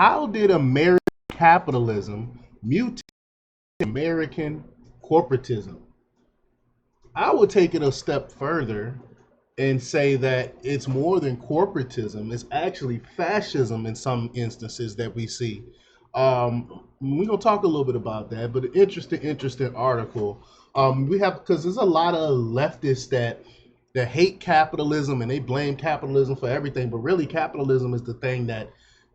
How did American capitalism mutate American corporatism? I would take it a step further and say that it's more than corporatism. It's actually fascism in some instances that we see. We're gonna talk a little bit about that, but an interesting article. We have because there's a lot of leftists that hate capitalism and they blame capitalism for everything, but really capitalism is the thing that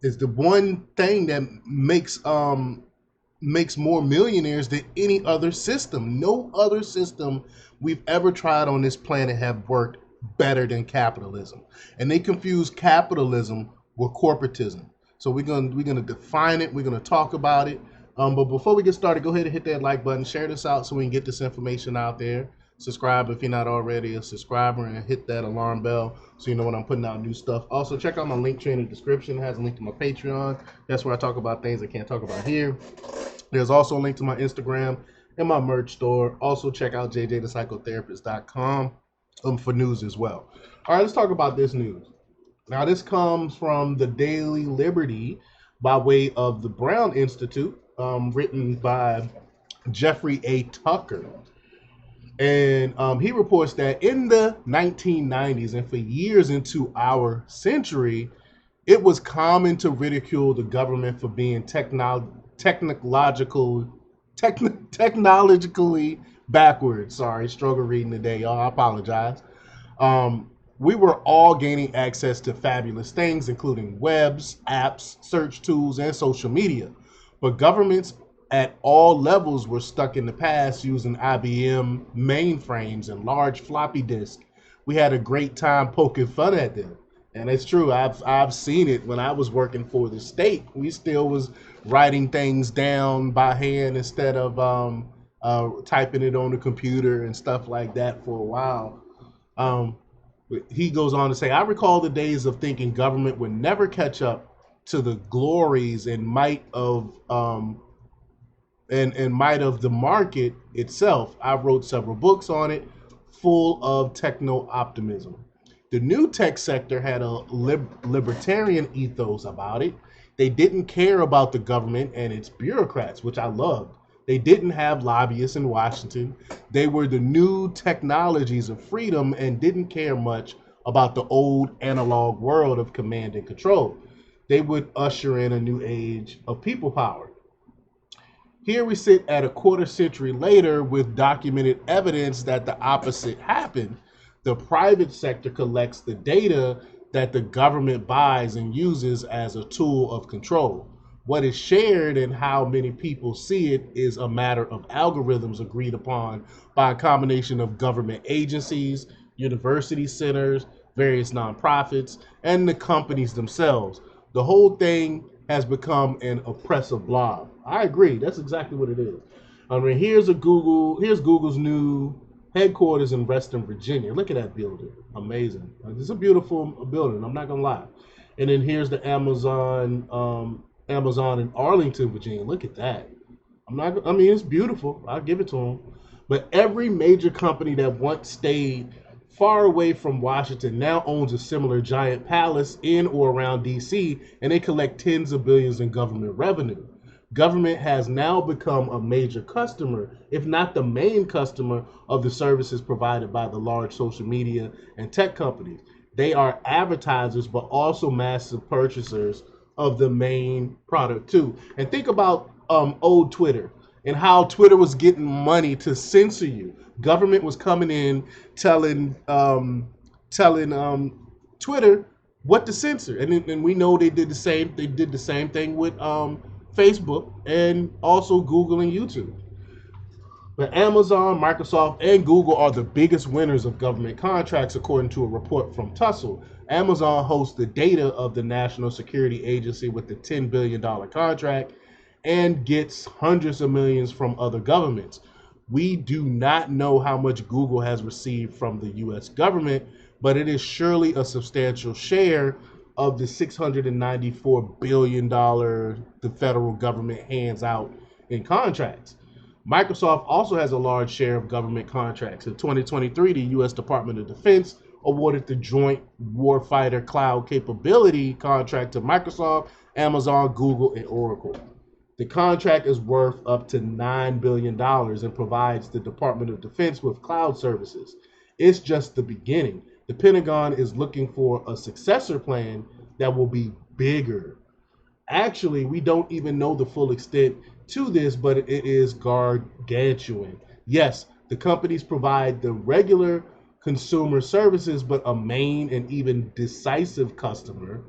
is the one thing that makes more millionaires than any other system. No other system we've ever tried on this planet have worked better than capitalism. And they confuse capitalism with corporatism. So we're gonna define it. We're gonna talk about it. But before we get started, go ahead and hit that like button, share this out so we can get this information out there. Subscribe if you're not already a subscriber, and hit that alarm bell so you know when I'm putting out new stuff. Also, check out my link tree in the description. It has a link to my Patreon. That's where I talk about things I can't talk about here. There's also a link to my Instagram and my merch store. Also, check out jjthepsychotherapist.com for news as well. All right, let's talk about this news. Now, this comes from the Daily Liberty by way of the Brown Institute, written by Jeffrey A. Tucker. And he reports that in the 1990s and for years into our century, it was common to ridicule the government for being technologically backwards. Sorry, struggle reading today, y'all. I apologize. We were all gaining access to fabulous things, including webs, apps, search tools, and social media. But governments at all levels were stuck in the past using IBM mainframes and large floppy disks. We had a great time poking fun at them. And it's true. I've seen it when I was working for the state. We still was writing things down by hand instead of typing it on the computer and stuff like that for a while. He goes on to say, I recall the days of thinking government would never catch up to the glories and might of might of the market itself. I wrote several books on it, full of techno-optimism. The new tech sector had a libertarian ethos about it. They didn't care about the government and its bureaucrats, which I loved. They didn't have lobbyists in Washington. They were the new technologies of freedom and didn't care much about the old analog world of command and control. They would usher in a new age of people power. Here we sit at a quarter century later with documented evidence that the opposite happened. The private sector collects the data that the government buys and uses as a tool of control. What is shared and how many people see it is a matter of algorithms agreed upon by a combination of government agencies, university centers, various nonprofits, and the companies themselves. The whole thing has become an oppressive blob. I agree. That's exactly what it is. I mean, here's Google's new headquarters in Reston, Virginia. Look at that building. Amazing. It's a beautiful building. I'm not gonna lie. And then here's the Amazon in Arlington, Virginia. Look at that. I mean, it's beautiful. I'll give it to them. But every major company that once stayed far away from Washington now owns a similar giant palace in or around DC, and they collect tens of billions in government revenue. Government has now become a major customer, if not the main customer, of the services provided by the large social media and tech companies. They are advertisers, but also massive purchasers of the main product too. And think about old Twitter and how Twitter was getting money to censor you. Government was coming in telling Twitter what to censor, and we know they did the same. They did the same thing with Facebook and also Google and YouTube. But Amazon, Microsoft, and Google are the biggest winners of government contracts, according to a report from Tussle. Amazon hosts the data of the National Security Agency with the $10 billion contract and gets hundreds of millions from other governments. We do not know how much Google has received from the US government, but it is surely a substantial share of the $694 billion the federal government hands out in contracts. Microsoft also has a large share of government contracts. In 2023, the U.S. Department of Defense awarded the Joint Warfighter Cloud Capability contract to Microsoft, Amazon, Google, and Oracle. The contract is worth up to $9 billion and provides the Department of Defense with cloud services. It's just the beginning. The Pentagon is looking for a successor plan that will be bigger. Actually, we don't even know the full extent to this, but it is gargantuan. Yes, the companies provide the regular consumer services, but a main and even decisive customer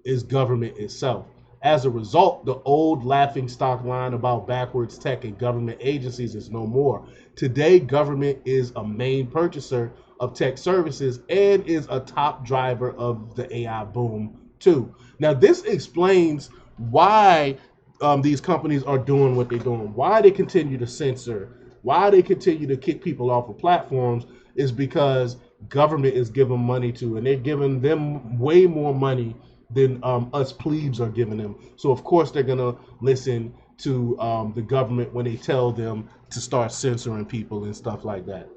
is government itself. As a result, the old laughing stock line about backwards tech and government agencies is no more. Today, government is a main purchaser of tech services and is a top driver of the AI boom too. Now, this explains why these companies are doing what they're doing, why they continue to censor, why they continue to kick people off of platforms, is because government is giving money to, and they're giving them way more money than us plebes are giving them. So of course they're gonna listen to the government when they tell them to start censoring people and stuff like that.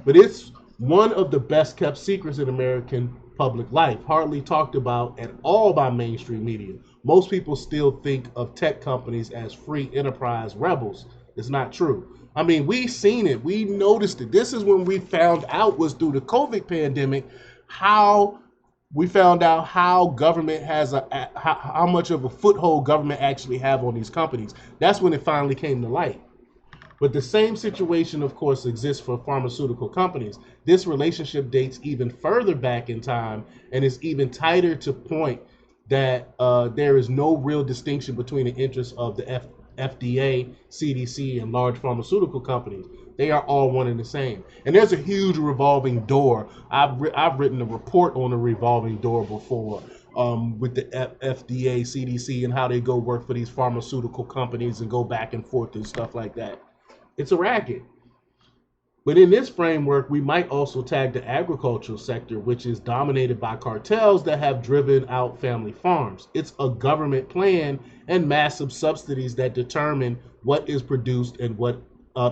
But it's one of the best kept secrets in American public life, hardly talked about at all by mainstream media. Most people still think of tech companies as free enterprise rebels. It's not true. I mean, we seen it, we noticed it. This is when we found out, was through the COVID pandemic, how we found out how government has how much of a foothold government actually have on these companies. That's when it finally came to light. But the same situation, of course, exists for pharmaceutical companies. This relationship dates even further back in time and is even tighter to point that there is no real distinction between the interests of the FDA, CDC, and large pharmaceutical companies. They are all one and the same. And there's a huge revolving door. I've written a report on the revolving door before with the FDA, CDC, and how they go work for these pharmaceutical companies and go back and forth and stuff like that. It's a racket. But in this framework, we might also tag the agricultural sector, which is dominated by cartels that have driven out family farms. It's a government plan and massive subsidies that determine what is produced and what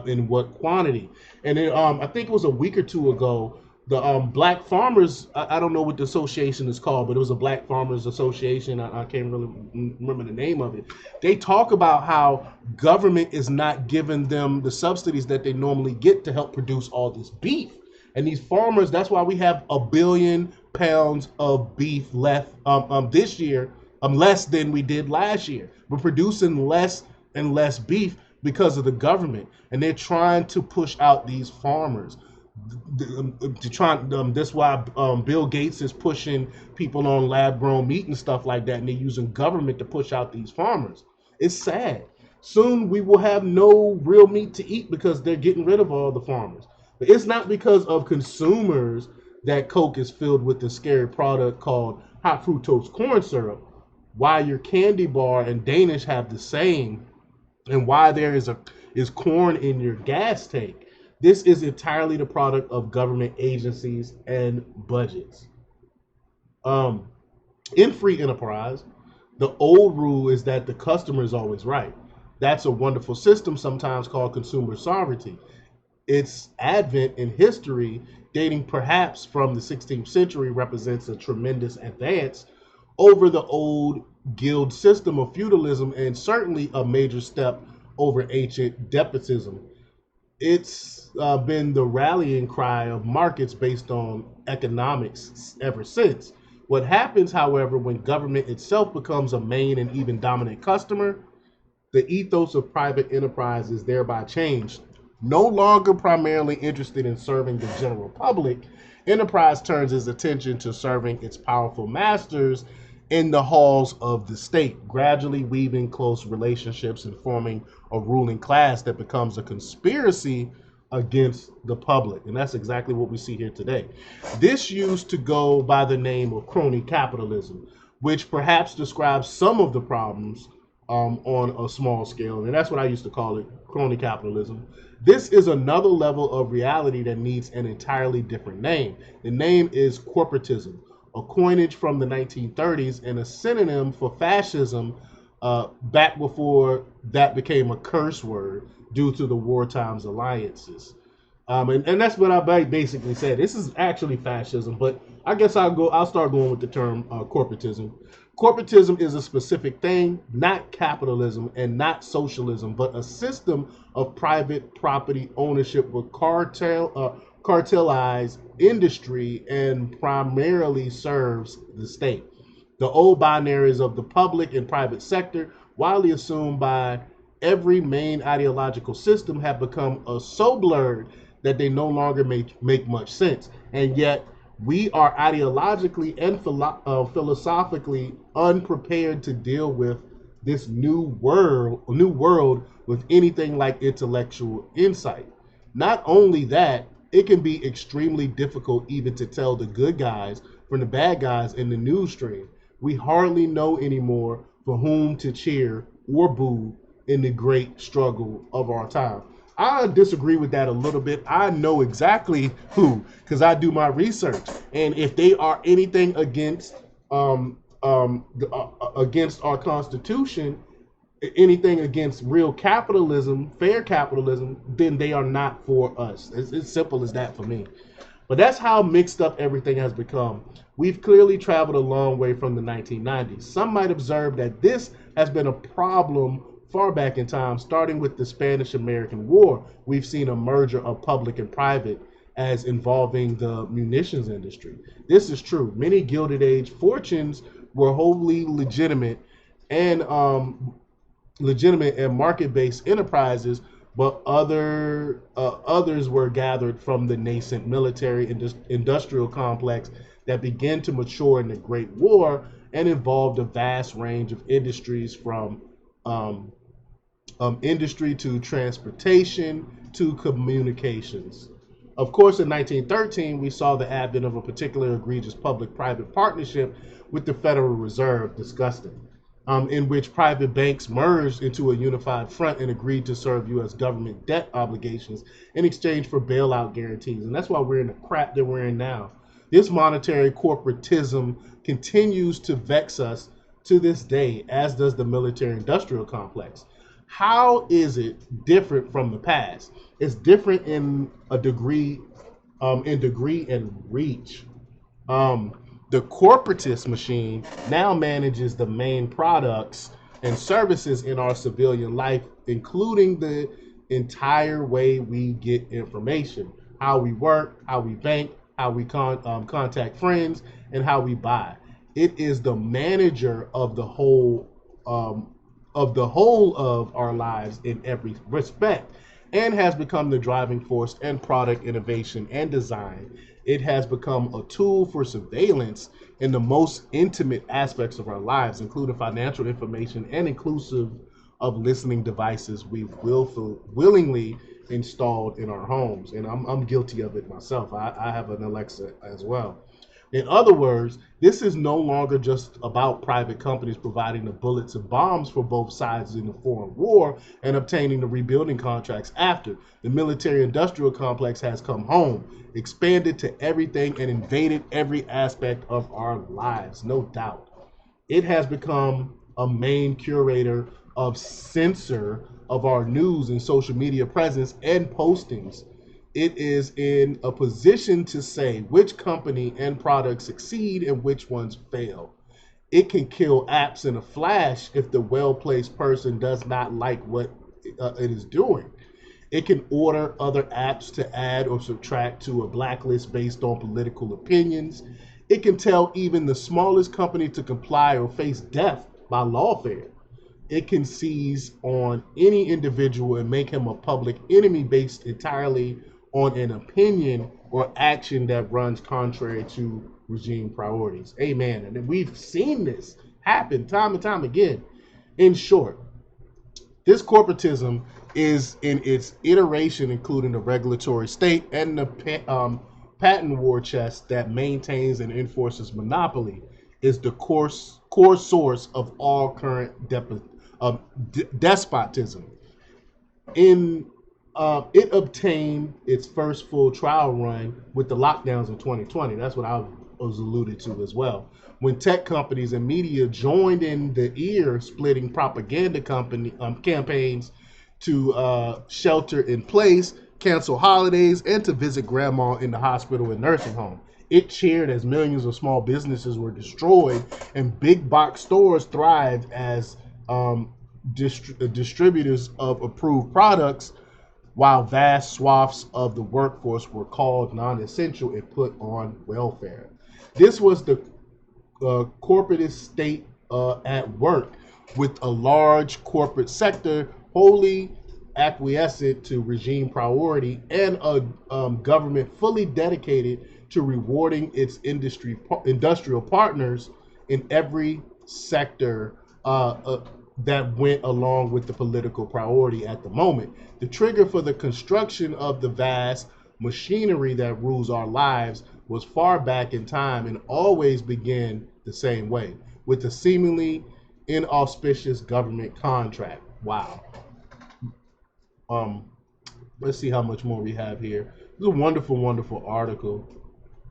in what quantity. And then I think it was a week or two ago, the Black Farmers, I don't know what the association is called, but it was a Black Farmers Association. I can't really remember the name of it. They talk about how government is not giving them the subsidies that they normally get to help produce all this beef. And these farmers, that's why we have 1 billion pounds of beef left this year, less than we did last year. We're producing less and less beef because of the government. And they're trying to push out these farmers. That's why Bill Gates is pushing people on lab-grown meat and stuff like that, and they're using government to push out these farmers. It's sad. Soon we will have no real meat to eat because they're getting rid of all the farmers. But it's not because of consumers that Coke is filled with the scary product called high fructose corn syrup, why your candy bar and Danish have the same, and why there is corn in your gas tank. This is entirely the product of government agencies and budgets. In free enterprise, the old rule is that the customer is always right. That's a wonderful system, sometimes called consumer sovereignty. Its advent in history, dating perhaps from the 16th century, represents a tremendous advance over the old guild system of feudalism and certainly a major step over ancient despotism. It's been the rallying cry of markets based on economics ever since. What happens, however, when government itself becomes a main and even dominant customer, the ethos of private enterprise is thereby changed. No longer primarily interested in serving the general public, enterprise turns its attention to serving its powerful masters in the halls of the state, gradually weaving close relationships and forming a ruling class that becomes a conspiracy against the public. And that's exactly what we see here today. This used to go by the name of crony capitalism, which perhaps describes some of the problems on a small scale. And that's what I used to call it, crony capitalism. This is another level of reality that needs an entirely different name. The name is corporatism, a coinage from the 1930s and a synonym for fascism back before that became a curse word due to the wartime's alliances. And that's what I basically said. This is actually fascism, but I guess I'll start going with the term corporatism. Corporatism is a specific thing, not capitalism and not socialism, but a system of private property ownership with cartelized industry and primarily serves the state. The old binaries of the public and private sector, widely assumed by every main ideological system, have become so blurred that they no longer make much sense. And yet, we are ideologically and philosophically unprepared to deal with this new world with anything like intellectual insight. Not only that, it can be extremely difficult even to tell the good guys from the bad guys in the news stream. We hardly know anymore for whom to cheer or boo in the great struggle of our time. I disagree with that a little bit. I know exactly who, because I do my research, and if they are anything against our Constitution, anything against real capitalism, fair capitalism, then they are not for us. It's simple as that for me. But that's how mixed up everything has become. We've clearly traveled a long way from the 1990s. Some might observe that this has been a problem far back in time, starting with the Spanish-American War. We've seen a merger of public and private as involving the munitions industry. This is true. Many Gilded Age fortunes were wholly legitimate and market-based enterprises, but others were gathered from the nascent military industrial complex that began to mature in the Great War and involved a vast range of industries from industry to transportation to communications. Of course, in 1913, we saw the advent of a particularly egregious public-private partnership with the Federal Reserve, disgusting, in which private banks merged into a unified front and agreed to serve U.S. government debt obligations in exchange for bailout guarantees. And that's why we're in the crap that we're in now. This monetary corporatism continues to vex us to this day, as does the military-industrial complex. How is it different from the past? It's different in a degree, and reach. The corporatist machine now manages the main products and services in our civilian life, including the entire way we get information, how we work, how we bank, how we contact friends, and how we buy. It is the manager of the whole of our lives in every respect, and has become the driving force and product innovation and design. It has become a tool for surveillance in the most intimate aspects of our lives, including financial information and inclusive of listening devices we've willingly installed in our homes. And I'm guilty of it myself. I have an Alexa as well. In other words, this is no longer just about private companies providing the bullets and bombs for both sides in the foreign war and obtaining the rebuilding contracts after. The military-industrial complex has come home, expanded to everything, and invaded every aspect of our lives, no doubt. It has become a main curator of censor of our news and social media presence and postings. It is in a position to say which company and products succeed and which ones fail. It can kill apps in a flash if the well-placed person does not like what it is doing. It can order other apps to add or subtract to a blacklist based on political opinions. It can tell even the smallest company to comply or face death by lawfare. It can seize on any individual and make him a public enemy based entirely on an opinion or action that runs contrary to regime priorities. Amen. And we've seen this happen time and time again. In short, this corporatism is in its iteration, including the regulatory state and the patent war chest that maintains and enforces monopoly, is the core source of all current despotism. It obtained its first full trial run with the lockdowns in 2020. That's what I was alluded to as well. When tech companies and media joined in the ear-splitting propaganda campaigns to shelter in place, cancel holidays, and to visit grandma in the hospital and nursing home. It cheered as millions of small businesses were destroyed and big box stores thrived as distributors of approved products, while vast swaths of the workforce were called non-essential and put on welfare. This was the corporatist state at work, with a large corporate sector wholly acquiescent to regime priority and a government fully dedicated to rewarding its industrial partners in every sector that went along with the political priority at the moment. The trigger for the construction of the vast machinery that rules our lives was far back in time and always began the same way, with a seemingly inauspicious government contract. Wow. Let's see how much more we have here. This is a wonderful, wonderful article.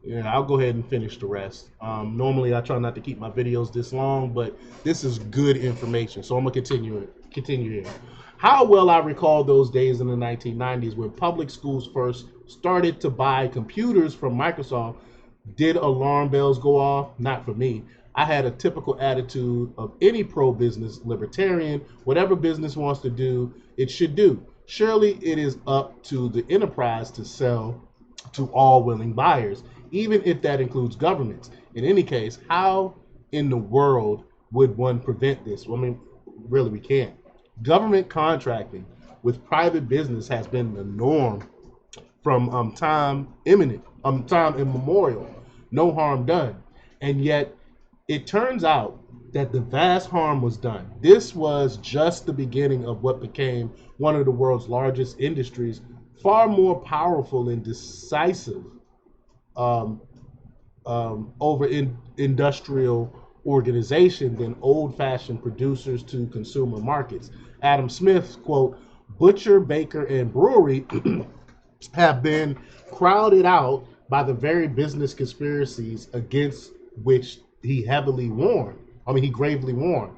Yeah, I'll go ahead and finish the rest. Normally, I try not to keep my videos this long, but this is good information, so I'm gonna continue here. How well I recall those days in the 1990s when public schools first started to buy computers from Microsoft. Did alarm bells go off? Not for me. I had a typical attitude of any pro-business libertarian. Whatever business wants to do, it should do. Surely it is up to the enterprise to sell to all willing buyers, even if that includes governments. In any case, how in the world would one prevent this? Well, I mean, really, we can't. Government contracting with private business has been the norm from time immemorial. No harm done. And yet, it turns out that the vast harm was done. This was just the beginning of what became one of the world's largest industries, far more powerful and decisive over industrial organization than old-fashioned producers to consumer markets. Adam Smith's quote, "Butcher, baker, and brewery have been crowded out by the very business conspiracies against which he gravely warned.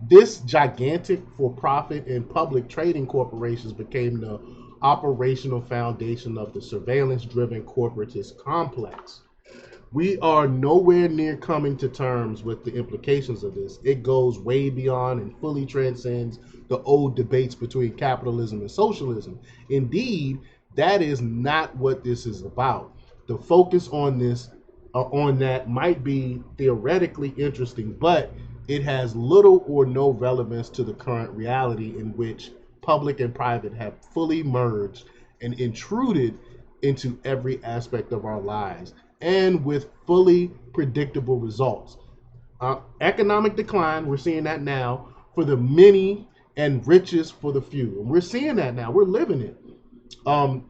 This gigantic for-profit and public trading corporations became the operational foundation of the surveillance-driven corporatist complex. We are nowhere near coming to terms with the implications of this. It goes way beyond and fully transcends the old debates between capitalism and socialism. Indeed, that is not what this is about. The focus on that might be theoretically interesting, but it has little or no relevance to the current reality in which public and private have fully merged and intruded into every aspect of our lives, and with fully predictable results. Economic decline, we're seeing that now, for the many and riches for the few. And we're seeing that now, we're living it.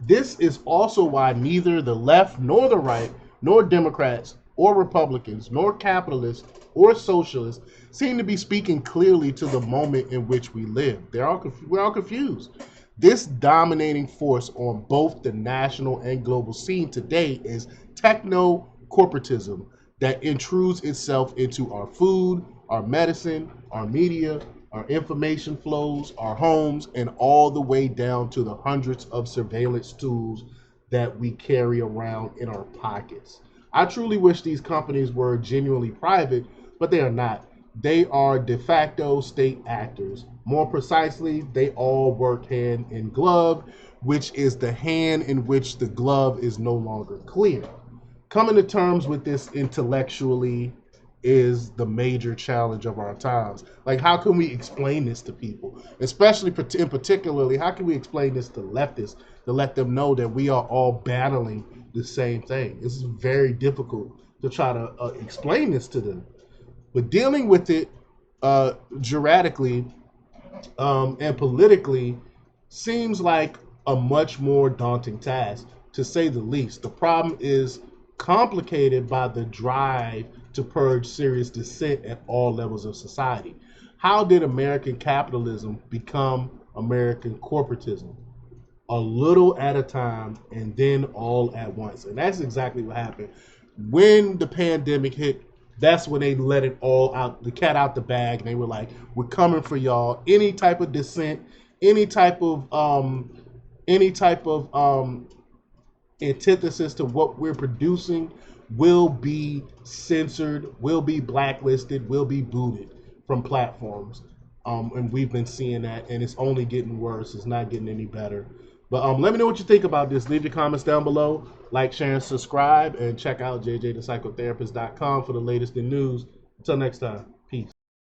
This is also why neither the left nor the right, nor Democrats or Republicans, nor capitalists or socialists seem to be speaking clearly to the moment in which we live. We're all confused. This dominating force on both the national and global scene today is techno-corporatism that intrudes itself into our food, our medicine, our media, our information flows, our homes, and all the way down to the hundreds of surveillance tools that we carry around in our pockets. I truly wish these companies were genuinely private, but they are not. They are de facto state actors. More precisely, they all work hand in glove, which is the hand in which the glove is no longer clear. Coming to terms with this intellectually is the major challenge of our times. Like, how can we explain this to people? Especially in particularly, how can we explain this to leftists to let them know that we are all battling the same thing? This is very difficult to try to explain this to them. But dealing with it juridically and politically seems like a much more daunting task, to say the least. The problem is complicated by the drive to purge serious dissent at all levels of society. How did American capitalism become American corporatism? A little at a time and then all at once. And that's exactly what happened. When the pandemic hit, that's when they let it all out, the cat out the bag, and they were like, we're coming for y'all. Any type of dissent, any type of any type of antithesis to what we're producing will be censored, will be blacklisted, will be booted from platforms. And we've been seeing that, and it's only getting worse. It's not getting any better. But let me know what you think about this. Leave your comments down below. Like, share, and subscribe. And check out jjthepsychotherapist.com for the latest in news. Until next time.